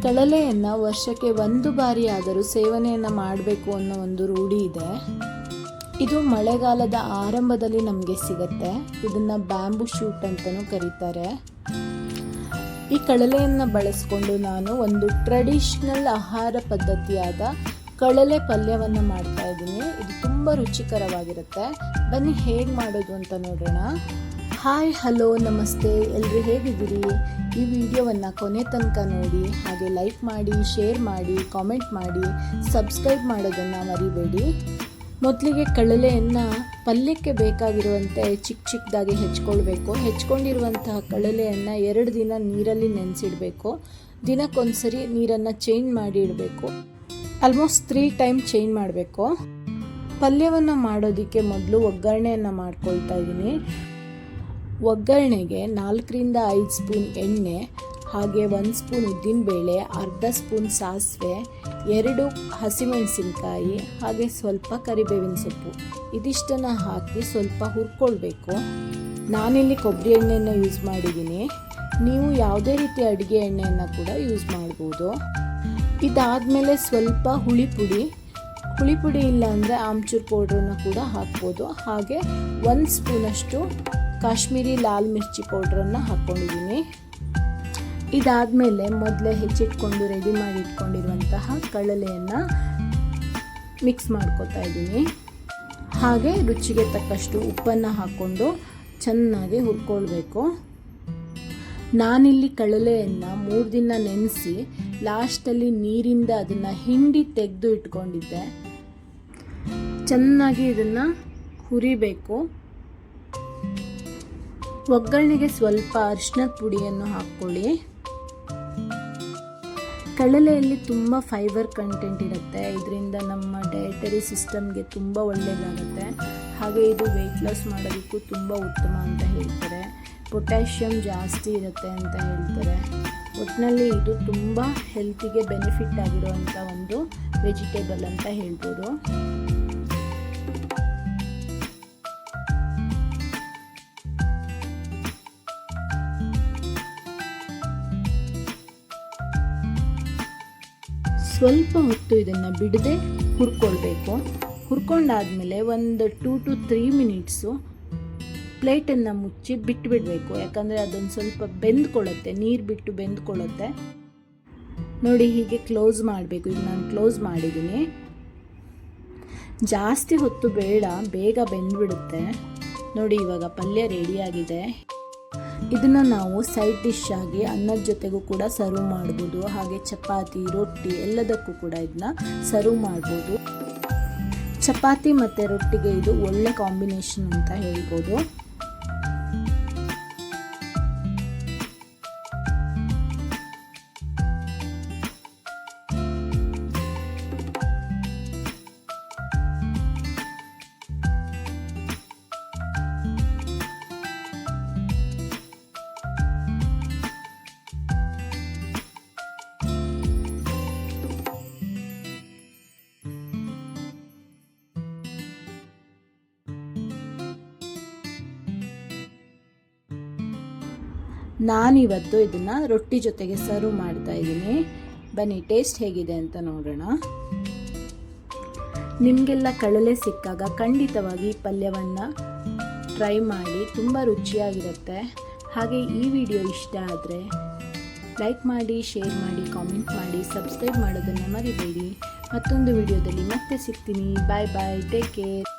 ಕಳಲೆಯನ್ನು ವರ್ಷಕ್ಕೆ ಒಂದು ಬಾರಿ ಆದರೂ ಸೇವನೆಯನ್ನು ಮಾಡಬೇಕು ಅನ್ನೋ ಒಂದು ರೂಢಿ ಇದೆ. ಇದು ಮಳೆಗಾಲದ ಆರಂಭದಲ್ಲಿ ನಮಗೆ ಸಿಗುತ್ತೆ. ಇದನ್ನು ಬ್ಯಾಂಬೂ ಶೂಟ್ ಅಂತಲೂ ಕರೀತಾರೆ. ಈ ಕಳಲೆಯನ್ನು ಬಳಸ್ಕೊಂಡು ನಾನು ಒಂದು ಟ್ರೆಡಿಷ್ನಲ್ ಆಹಾರ ಪದ್ಧತಿಯಾದ ಕಳಲೆ ಪಲ್ಯವನ್ನು ಮಾಡ್ತಾ ಇದ್ದೀನಿ. ಇದು ತುಂಬ ರುಚಿಕರವಾಗಿರುತ್ತೆ. ಬನ್ನಿ ಹೇಗೆ ಮಾಡೋದು ಅಂತ ನೋಡೋಣ. ಹಾಯ್, ಹಲೋ, ನಮಸ್ತೆ, ಎಲ್ಲರೂ ಹೇಗಿದ್ದೀರಿ? ಈ ವಿಡಿಯೋವನ್ನು ಕೊನೆ ತನಕ ನೋಡಿ, ಹಾಗೆ ಲೈಕ್ ಮಾಡಿ, ಶೇರ್ ಮಾಡಿ, ಕಾಮೆಂಟ್ ಮಾಡಿ, ಸಬ್ಸ್ಕ್ರೈಬ್ ಮಾಡೋದನ್ನು ಮರಿಬೇಡಿ. ಮೊದಲಿಗೆ ಕಳಲೆಯನ್ನು ಪಲ್ಯಕ್ಕೆ ಬೇಕಾಗಿರುವಂತೆ ಚಿಕ್ಕದಾಗಿ ಹೆಚ್ಕೊಳ್ಬೇಕು. ಹೆಚ್ಕೊಂಡಿರುವಂತಹ ಕಳಲೆಯನ್ನು 2 ದಿನ ನೀರಲ್ಲಿ ನೆನೆಸಿಡಬೇಕು. ದಿನಕ್ಕೊಂದ್ಸರಿ ನೀರನ್ನು ಚೇಂಜ್ ಮಾಡಿ ಇಡಬೇಕು. ಆಲ್ಮೋಸ್ಟ್ 3 ಟೈಮ್ ಚೇಂಜ್ ಮಾಡಬೇಕು. ಪಲ್ಯವನ್ನು ಮಾಡೋದಕ್ಕೆ ಮೊದಲು ಒಗ್ಗರಣೆಯನ್ನು ಮಾಡ್ಕೊಳ್ತಾ ಇದ್ದೀನಿ. ಒಗ್ಗರಣೆಗೆ 4 ರಿಂದ 5 ಸ್ಪೂನ್ ಎಣ್ಣೆ, ಹಾಗೆ 1 ಸ್ಪೂನ್ ಉದ್ದಿನಬೇಳೆ, ಅರ್ಧ ಸ್ಪೂನ್ ಸಾಸಿವೆ, 2 ಹಸಿಮೆಣಸಿನ್ಕಾಯಿ, ಹಾಗೆ ಸ್ವಲ್ಪ ಕರಿಬೇವಿನ ಸೊಪ್ಪು, ಇದಿಷ್ಟನ್ನು ಹಾಕಿ ಸ್ವಲ್ಪ ಹುರ್ಕೊಳ್ಬೇಕು. ನಾನಿಲ್ಲಿ ಕೊಬ್ಬರಿ ಎಣ್ಣೆಯನ್ನು ಯೂಸ್ ಮಾಡಿದ್ದೀನಿ. ನೀವು ಯಾವುದೇ ರೀತಿ ಅಡುಗೆ ಎಣ್ಣೆಯನ್ನು ಕೂಡ ಯೂಸ್ ಮಾಡ್ಬೋದು. ಇದಾದಮೇಲೆ ಸ್ವಲ್ಪ ಹುಳಿ ಪುಡಿ ಇಲ್ಲ ಅಂದರೆ ಆಮ್ಚೂರ್ ಪೌಡ್ರನ್ನು ಕೂಡ ಹಾಕ್ಬೋದು. ಹಾಗೆ 1 ಸ್ಪೂನಷ್ಟು ಕಾಶ್ಮೀರಿ ಲಾಲ್ ಮಿರ್ಚಿ ಪೌಡ್ರನ್ನು ಹಾಕ್ಕೊಂಡಿದ್ದೀನಿ. ಇದಾದಮೇಲೆ ಮೊದಲೇ ಹೆಚ್ಚಿಟ್ಕೊಂಡು ರೆಡಿ ಮಾಡಿ ಇಟ್ಕೊಂಡಿರುವಂತಹ ಕಳಲೆಯನ್ನು ಮಿಕ್ಸ್ ಮಾಡ್ಕೊತಾ ಇದ್ದೀನಿ. ಹಾಗೆ ರುಚಿಗೆ ತಕ್ಕಷ್ಟು ಉಪ್ಪನ್ನು ಹಾಕ್ಕೊಂಡು ಚೆನ್ನಾಗಿ ಹುರ್ಕೊಳ್ಬೇಕು. ನಾನಿಲ್ಲಿ ಕಳಲೆಯನ್ನು 3 ದಿನ ನೆನೆಸಿ ಲಾಸ್ಟಲ್ಲಿ ನೀರಿಂದ ಅದನ್ನು ಹಿಂಡಿ ತೆಗೆದು ಇಟ್ಕೊಂಡಿದ್ದೆ. ಚೆನ್ನಾಗಿ ಇದನ್ನು ಹುರಿಬೇಕು. ಒಗ್ಗರಣೆಗೆ ಸ್ವಲ್ಪ ಅರಿಶಿಣದ ಪುಡಿಯನ್ನು ಹಾಕ್ಕೊಳ್ಳಿ. ಕಳಲೆಯಲ್ಲಿ ತುಂಬ ಫೈಬರ್ ಕಂಟೆಂಟ್ ಇರುತ್ತೆ. ಇದರಿಂದ ನಮ್ಮ ಡಯಟರಿ ಸಿಸ್ಟಮ್ಗೆ ತುಂಬ ಒಳ್ಳೆಯದಾಗುತ್ತೆ. ಹಾಗೆ ಇದು ವೆಯ್ಟ್ ಲಾಸ್ ಮಾಡೋದಕ್ಕೂ ತುಂಬ ಉತ್ತಮ ಅಂತ ಹೇಳ್ತಾರೆ. ಪೊಟ್ಯಾಷಿಯಮ್ ಜಾಸ್ತಿ ಇರುತ್ತೆ ಅಂತ ಹೇಳ್ತಾರೆ. ಒಟ್ಟಿನಲ್ಲಿ ಇದು ತುಂಬ ಹೆಲ್ತಿಗೆ ಬೆನಿಫಿಟ್ ಆಗಿರುವಂಥ ಒಂದು ವೆಜಿಟೇಬಲ್ ಅಂತ ಹೇಳ್ಬೋದು. ಸ್ವಲ್ಪ ಹೊತ್ತು ಇದನ್ನು ಬಿಡದೆ ಹುರ್ಕೊಳ್ಬೇಕು. ಹುರ್ಕೊಂಡಾದಮೇಲೆ ಒಂದು 2 to 3 ಮಿನಿಟ್ಸು ಪ್ಲೇಟನ್ನು ಮುಚ್ಚಿ ಬಿಟ್ಟುಬಿಡಬೇಕು. ಯಾಕಂದರೆ ಅದೊಂದು ಸ್ವಲ್ಪ ಬೆಂದ್ಕೊಳ್ಳುತ್ತೆ, ನೀರು ಬಿಟ್ಟು ಬೆಂದ್ಕೊಳ್ಳುತ್ತೆ. ನೋಡಿ, ಹೀಗೆ ಕ್ಲೋಸ್ ಮಾಡಬೇಕು. ಈಗ ನಾನು ಕ್ಲೋಸ್ ಮಾಡಿದ್ದೀನಿ. ಜಾಸ್ತಿ ಹೊತ್ತು ಬೇಡ, ಬೇಗ ಬೆಂದ್ಬಿಡುತ್ತೆ. ನೋಡಿ, ಇವಾಗ ಪಲ್ಯ ರೆಡಿಯಾಗಿದೆ. ಇದನ್ನು ನಾವು ಸೈಡ್ ಡಿಶ್ ಆಗಿ ಅನ್ನದ ಜೊತೆಗೂ ಕೂಡ ಸರ್ವ್ ಮಾಡ್ಬೋದು. ಹಾಗೆ ಚಪಾತಿ, ರೊಟ್ಟಿ ಎಲ್ಲದಕ್ಕೂ ಕೂಡ ಇದನ್ನ ಸರ್ವ್ ಮಾಡ್ಬೋದು. ಚಪಾತಿ ಮತ್ತು ರೊಟ್ಟಿಗೆ ಇದು ಒಳ್ಳೆ ಕಾಂಬಿನೇಷನ್ ಅಂತ ಹೇಳ್ಬೋದು. ನಾನಿವತ್ತು ಇದನ್ನು ರೊಟ್ಟಿ ಜೊತೆಗೆ ಸರ್ವ್ ಮಾಡ್ತಾ ಇದ್ದೀನಿ. ಬನ್ನಿ ಟೇಸ್ಟ್ ಹೇಗಿದೆ ಅಂತ ನೋಡೋಣ. ನಿಮಗೆಲ್ಲ ಕಳಲೆ ಸಿಕ್ಕಾಗ ಖಂಡಿತವಾಗಿ ಪಲ್ಯವನ್ನು ಟ್ರೈ ಮಾಡಿ, ತುಂಬ ರುಚಿಯಾಗಿರುತ್ತೆ. ಹಾಗೆ ಈ ವಿಡಿಯೋ ಇಷ್ಟ ಆದರೆ ಲೈಕ್ ಮಾಡಿ, ಶೇರ್ ಮಾಡಿ, ಕಾಮೆಂಟ್ ಮಾಡಿ, ಸಬ್ಸ್ಕ್ರೈಬ್ ಮಾಡೋದನ್ನು ಮರಿಬೇಡಿ. ಮತ್ತೊಂದು ವಿಡಿಯೋದಲ್ಲಿ ಮತ್ತೆ ಸಿಗ್ತೀನಿ. ಬಾಯ್ ಬಾಯ್, ಟೇಕ್ ಕೇರ್.